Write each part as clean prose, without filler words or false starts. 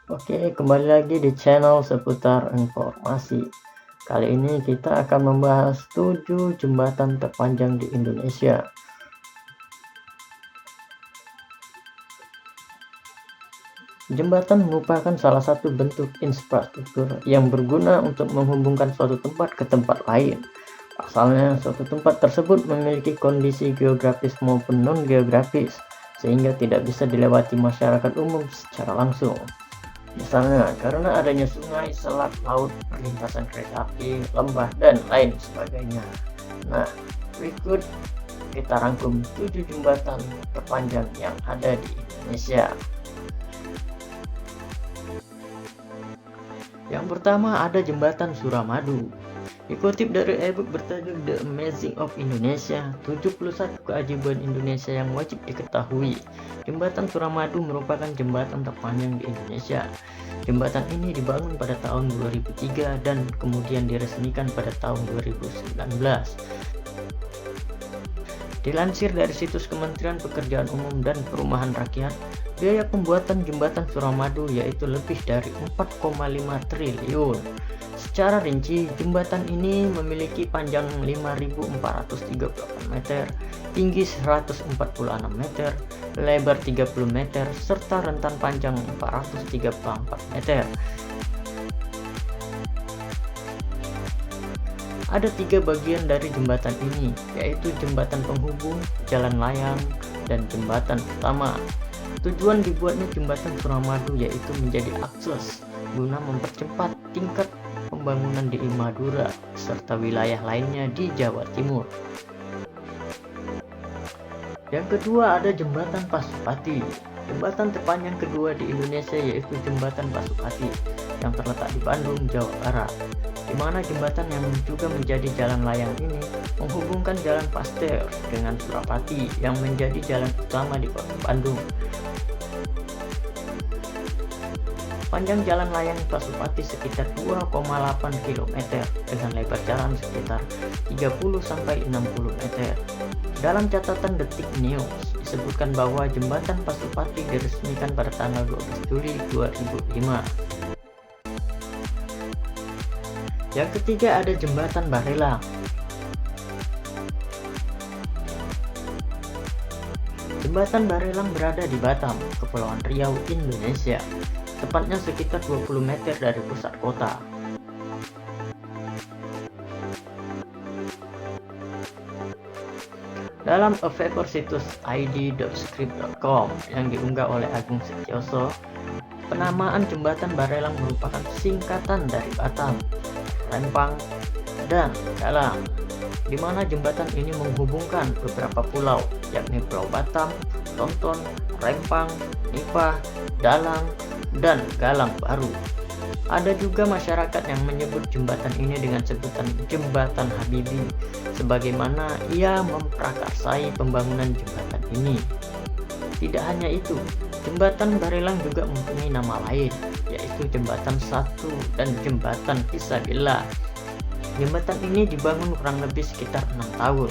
Oke, kembali lagi di channel seputar informasi. Kali ini kita akan membahas 7 jembatan terpanjang di Indonesia. Jembatan merupakan salah satu bentuk infrastruktur yang berguna untuk menghubungkan suatu tempat ke tempat lain. Pasalnya, suatu tempat tersebut memiliki kondisi geografis maupun non-geografis, sehingga tidak bisa dilewati masyarakat umum secara langsung. Misalnya, karena adanya sungai, selat, laut, perlintasan kereta api, lembah, dan lain sebagainya. Nah, berikut kita rangkum 7 jembatan terpanjang yang ada di Indonesia. Yang pertama ada jembatan Suramadu. Dikutip dari e-book bertajuk The Amazing of Indonesia, 71 keajaiban Indonesia yang wajib diketahui. Jembatan Suramadu merupakan jembatan terpanjang di Indonesia. Jembatan ini dibangun pada tahun 2003 dan kemudian diresmikan pada tahun 2019. Dilansir dari situs Kementerian Pekerjaan Umum dan Perumahan Rakyat, biaya pembuatan jembatan Suramadu yaitu lebih dari 4,5 triliun. Secara rinci, jembatan ini memiliki panjang 5.438 meter, tinggi 146 meter, lebar 30 meter, serta rentan panjang 434 meter. Ada 3 bagian dari jembatan ini, yaitu jembatan penghubung, jalan layang, dan jembatan utama. Tujuan dibuatnya jembatan Suramadu yaitu menjadi akses guna mempercepat tingkat pembangunan di Madura serta wilayah lainnya di Jawa Timur. Yang kedua ada jembatan Pasupati. Jembatan terpanjang kedua di Indonesia yaitu jembatan Pasupati yang terletak di Bandung, Jawa Barat, di mana jembatan yang juga menjadi jalan layang ini menghubungkan Jalan Pasteur dengan Surapati yang menjadi jalan utama di Kota Bandung. Panjang jalan layang Pasupati sekitar 2,8 km dengan lebar jalan sekitar 30-60 meter. Dalam catatan Detik News disebutkan bahwa jembatan Pasupati diresmikan pada tanggal 12 Juli 2005. Yang ketiga ada jembatan Barelang. Jembatan Barelang berada di Batam, Kepulauan Riau, Indonesia. Tepatnya sekitar 20 meter dari pusat kota. Dalam a paper situs id.script.com yang diunggah oleh Agung Setioso, penamaan jembatan Barelang merupakan singkatan dari Batam, Rempang, dan Galang, di mana jembatan ini menghubungkan beberapa pulau, yakni Pulau Batam, Tonton, Rempang, Nipah, Dalang, dan Galang Baru. Ada juga masyarakat yang menyebut jembatan ini dengan sebutan Jembatan Habibie, sebagaimana ia memprakarsai pembangunan jembatan ini. Tidak hanya itu, jembatan Barelang juga mempunyai nama lain, yaitu Jembatan Satu dan Jembatan Fisabilillah. Jembatan ini dibangun kurang lebih sekitar 6 tahun,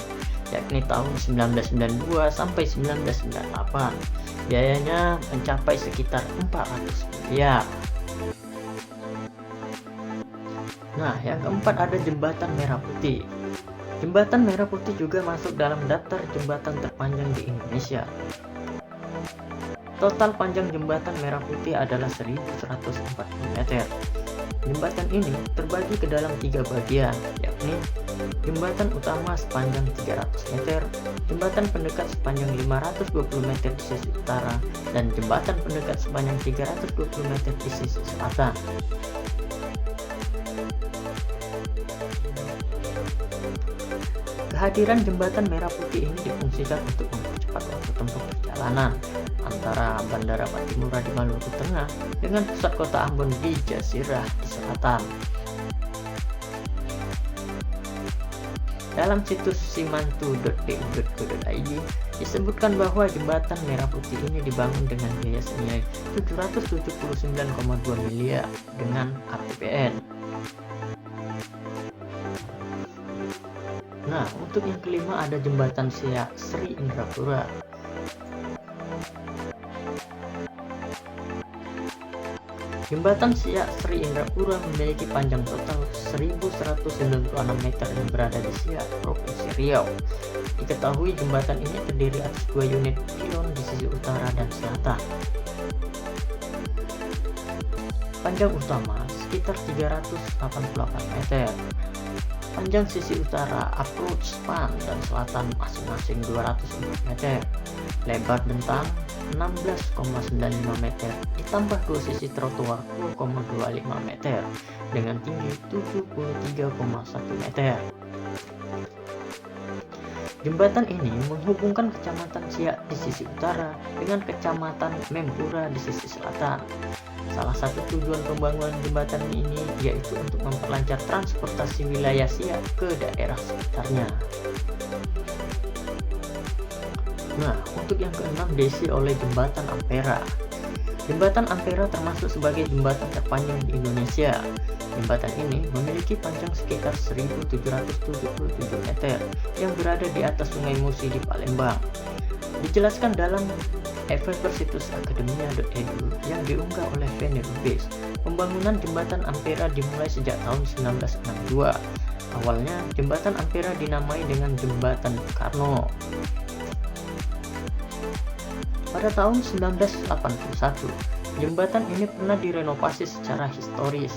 yakni tahun 1992 sampai 1998. Biayanya mencapai sekitar 400 miliar. Nah, yang keempat ada Jembatan Merah Putih. Jembatan Merah Putih juga masuk dalam daftar jembatan terpanjang di Indonesia. Total panjang jembatan Merah Putih adalah 1.140 meter. Jembatan ini terbagi ke dalam 3 bagian, yakni jembatan utama sepanjang 300 meter, jembatan pendekat sepanjang 520 meter di sisi utara, dan jembatan pendekat sepanjang 320 meter di sisi selatan. Kehadiran jembatan Merah Putih ini difungsikan untuk mempercepat waktu tempuh perjalanan antara Bandara Patimura di Maluku Tengah dengan pusat kota Ambon di Jazirah di selatan. Dalam situs simantu.pu.go.id disebutkan bahwa jembatan Merah Putih ini dibangun dengan biaya senilai 779,2 miliar dengan APBN. Nah, untuk yang kelima ada jembatan Sri Indrapura. Jembatan Siak Sri Indrapura memiliki panjang total 1.196 meter yang berada di Siak, Provinsi Riau. Diketahui jembatan ini terdiri atas 2 unit pilon di sisi utara dan selatan. Panjang utama sekitar 388 meter. Panjang sisi utara approach span dan selatan masing-masing 204 meter. Lebar bentang 16,95 meter ditambah 2 sisi trotoar 2,25 meter dengan tinggi 73,1 meter. Jembatan ini menghubungkan Kecamatan Siak di sisi utara dengan Kecamatan Mempura di sisi selatan. Salah satu tujuan pembangunan jembatan ini yaitu untuk memperlancar transportasi wilayah Siak ke daerah sekitarnya. Nah, untuk yang keenam diisi oleh Jembatan Ampera. Jembatan Ampera termasuk sebagai jembatan terpanjang di Indonesia. Jembatan ini memiliki panjang sekitar 1.777 meter yang berada di atas Sungai Musi di Palembang. Dijelaskan dalam e-paper situs akademia.edu yang diunggah oleh Fene Lubis, pembangunan Jembatan Ampera dimulai sejak tahun 1962. Awalnya, Jembatan Ampera dinamai dengan Jembatan Bung Karno. Pada tahun 1981, jembatan ini pernah direnovasi secara historis.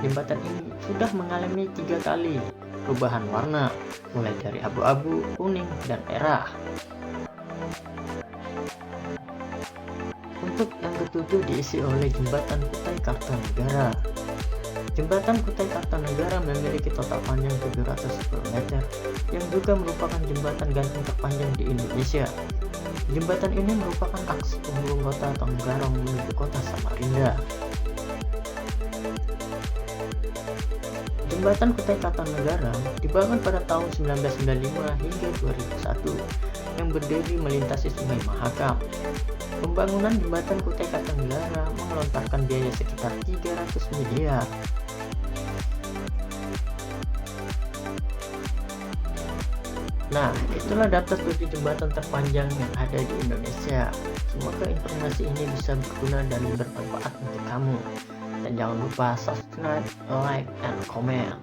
Jembatan ini sudah mengalami 3 kali perubahan warna, mulai dari abu-abu, kuning, dan merah. Untuk yang ketujuh diisi oleh Jembatan Kutai Kartanegara. Jembatan Kutai Kartanegara memiliki total panjang 710 meter, yang juga merupakan jembatan gantung terpanjang di Indonesia. Jembatan ini merupakan akses penghubung kota Tenggarong menuju kota Samarinda. Jembatan Kutai Kartanegara dibangun pada tahun 1995 hingga 2001 yang berdiri melintasi Sungai Mahakam. Pembangunan Jembatan Kutai Kartanegara mengelontarkan biaya sekitar 300 miliar. Nah, itulah daftar 7 jembatan terpanjang yang ada di Indonesia. Semoga informasi ini bisa berguna dan bermanfaat untuk kamu. Dan jangan lupa subscribe, like, and comment.